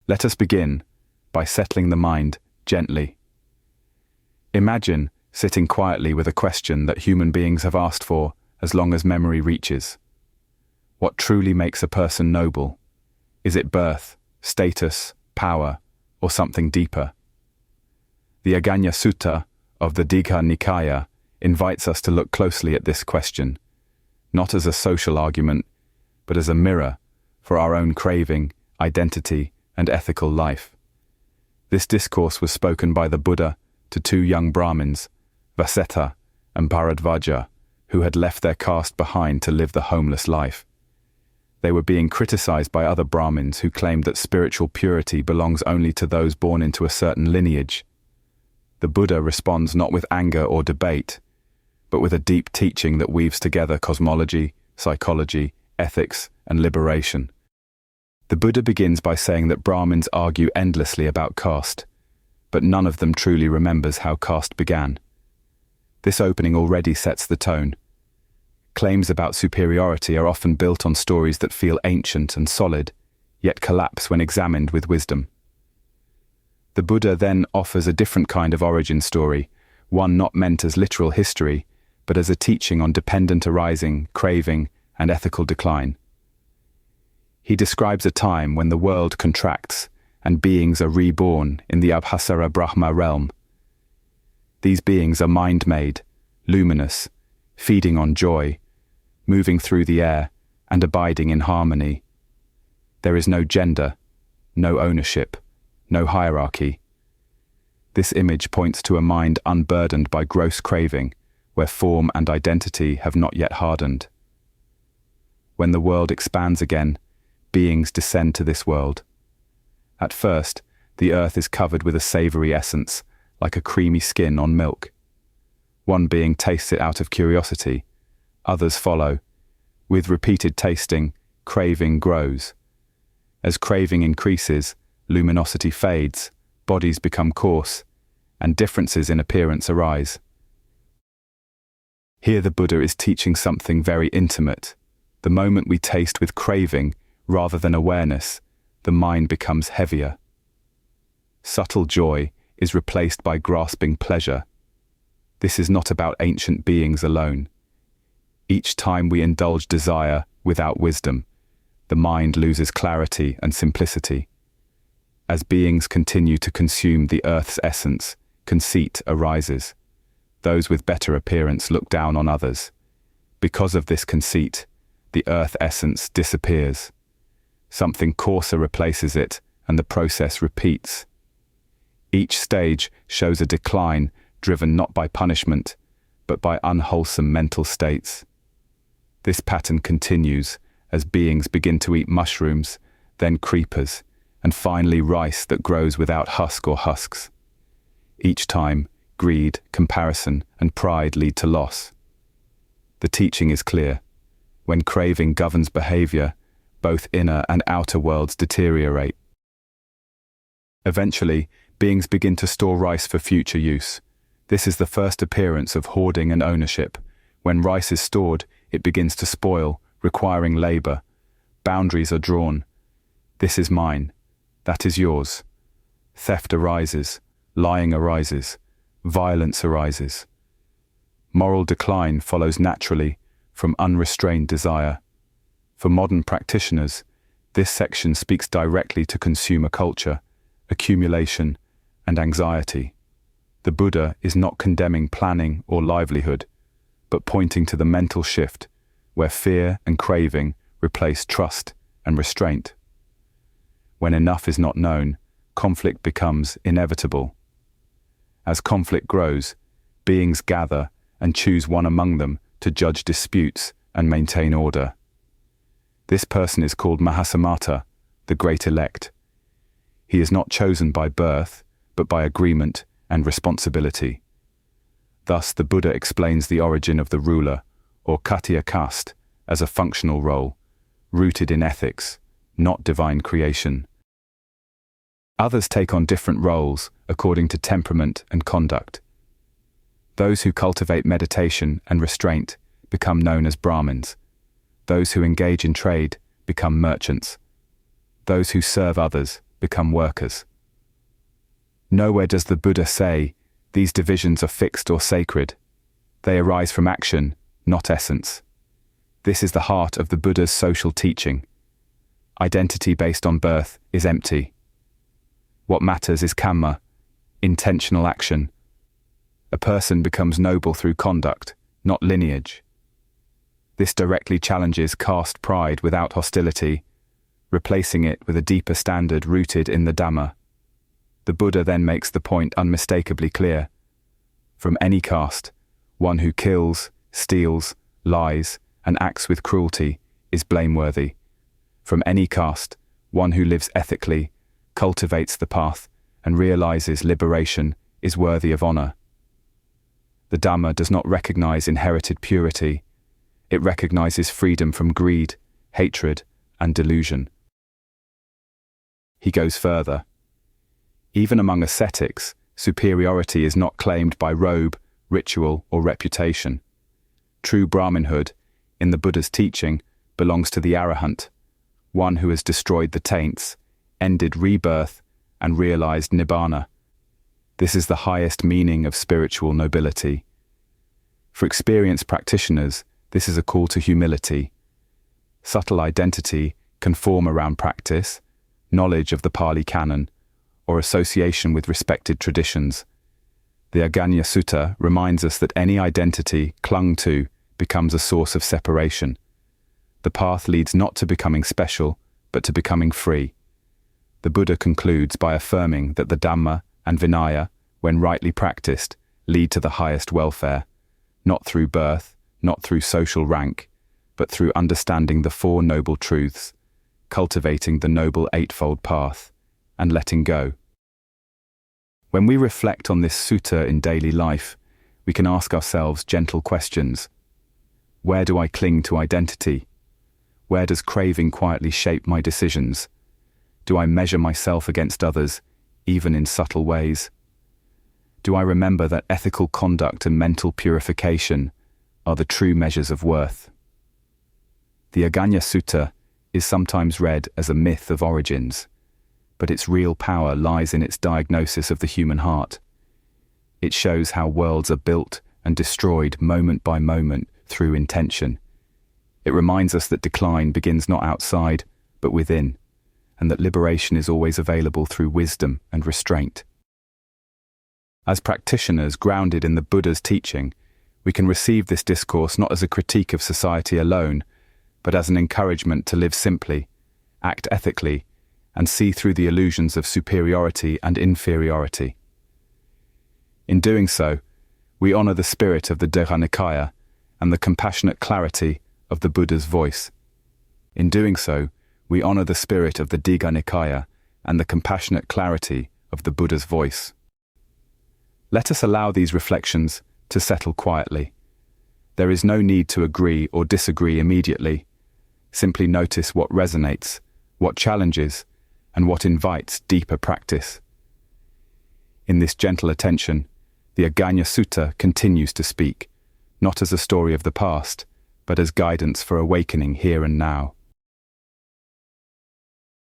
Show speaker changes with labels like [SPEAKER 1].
[SPEAKER 1] Let us begin by settling the mind gently. Imagine sitting quietly with a question that human beings have asked for as long as memory reaches. What truly makes a person noble? Is it birth, status, power, or something deeper? The Aggañña Sutra of the Dīgha Nikāya invites us to look closely at this question, not as a social argument, but as a mirror for our own craving, identity, and ethical life. This discourse was spoken by the Buddha to two young Brahmins, Vasetta and Bharadvaja, who had left their caste behind to live the homeless life. They were being criticized by other Brahmins who claimed that spiritual purity belongs only to those born into a certain lineage. The Buddha responds not with anger or debate, but with a deep teaching that weaves together cosmology, psychology, ethics, and liberation. The Buddha begins by saying that Brahmins argue endlessly about caste, but none of them truly remembers how caste began. This opening already sets the tone. Claims about superiority are often built on stories that feel ancient and solid, yet collapse when examined with wisdom. The Buddha then offers a different kind of origin story, one not meant as literal history, but as a teaching on dependent arising, craving, and ethical decline. He describes a time when the world contracts and beings are reborn in the Abhasara Brahma realm. These beings are mind-made, luminous, feeding on joy, moving through the air, and abiding in harmony. There is no gender, no ownership, no hierarchy. This image points to a mind unburdened by gross craving, where form and identity have not yet hardened. When the world expands again, beings descend to this world. At first, the earth is covered with a savory essence, like a creamy skin on milk. One being tastes it out of curiosity. Others follow. With repeated tasting, craving grows. As craving increases, luminosity fades, bodies become coarse, and differences in appearance arise. Here the Buddha is teaching something very intimate. The moment we taste with craving, rather than awareness, the mind becomes heavier. Subtle joy is replaced by grasping pleasure. This is not about ancient beings alone. Each time we indulge desire without wisdom, the mind loses clarity and simplicity. As beings continue to consume the earth's essence, conceit arises. Those with better appearance look down on others. Because of this conceit, the earth essence disappears. Something coarser replaces it, and the process repeats. Each stage shows a decline driven not by punishment, but by unwholesome mental states. This pattern continues as beings begin to eat mushrooms, then creepers, and finally rice that grows without husk or husks. Each time, greed, comparison, and pride lead to loss. The teaching is clear. When craving governs behavior, both inner and outer worlds deteriorate. Eventually, beings begin to store rice for future use. This is the first appearance of hoarding and ownership. When rice is stored, it begins to spoil, requiring labor. Boundaries are drawn. This is mine. That is yours. Theft arises. Lying arises. Violence arises. Moral decline follows naturally from unrestrained desire. For modern practitioners, this section speaks directly to consumer culture, accumulation, and anxiety. The Buddha is not condemning planning or livelihood, but pointing to the mental shift where fear and craving replace trust and restraint. When enough is not known, conflict becomes inevitable. As conflict grows, beings gather and choose one among them to judge disputes and maintain order. This person is called Mahasamata, the Great Elect. He is not chosen by birth, but by agreement and responsibility. Thus, the Buddha explains the origin of the ruler, or Khattiya caste, as a functional role, rooted in ethics, not divine creation. Others take on different roles according to temperament and conduct. Those who cultivate meditation and restraint become known as Brahmins. Those who engage in trade become merchants. Those who serve others become workers. Nowhere does the Buddha say these divisions are fixed or sacred. They arise from action, not essence. This is the heart of the Buddha's social teaching. Identity based on birth is empty. What matters is kamma, intentional action. A person becomes noble through conduct, not lineage. This directly challenges caste pride without hostility, replacing it with a deeper standard rooted in the Dhamma. The Buddha then makes the point unmistakably clear. From any caste, one who kills, steals, lies, and acts with cruelty is blameworthy. From any caste, one who lives ethically, cultivates the path, and realizes liberation is worthy of honor. The Dhamma does not recognize inherited purity. It recognizes freedom from greed, hatred, and delusion. He goes further. Even among ascetics, superiority is not claimed by robe, ritual, or reputation. True Brahminhood, in the Buddha's teaching, belongs to the Arahant, one who has destroyed the taints, ended rebirth, and realized Nibbana. This is the highest meaning of spiritual nobility. For experienced practitioners, this is a call to humility. Subtle identity can form around practice, knowledge of the Pali Canon, or association with respected traditions. The Aggañña Sutra reminds us that any identity clung to becomes a source of separation. The path leads not to becoming special, but to becoming free. The Buddha concludes by affirming that the Dhamma and Vinaya, when rightly practiced, lead to the highest welfare, not through birth, not through social rank, but through understanding the Four Noble Truths, cultivating the Noble Eightfold Path, and letting go. When we reflect on this sutta in daily life, we can ask ourselves gentle questions. Where do I cling to identity? Where does craving quietly shape my decisions? Do I measure myself against others, even in subtle ways? Do I remember that ethical conduct and mental purification are the true measures of worth? The Aggañña Sutra is sometimes read as a myth of origins, but its real power lies in its diagnosis of the human heart. It shows how worlds are built and destroyed moment by moment through intention. It reminds us that decline begins not outside, but within, and that liberation is always available through wisdom and restraint. As practitioners grounded in the Buddha's teaching, we can receive this discourse not as a critique of society alone, but as an encouragement to live simply, act ethically, and see through the illusions of superiority and inferiority. In doing so, we honor the spirit of the Dīgha Nikāya and the compassionate clarity of the Buddha's voice. In doing so, we honor the spirit of the Dīgha Nikāya and the compassionate clarity of the Buddha's voice. Let us allow these reflections to settle quietly. There is no need to agree or disagree immediately. Simply notice what resonates, what challenges, and what invites deeper practice. In this gentle attention, the Aggañña Sutra continues to speak, not as a story of the past, but as guidance for awakening here and now.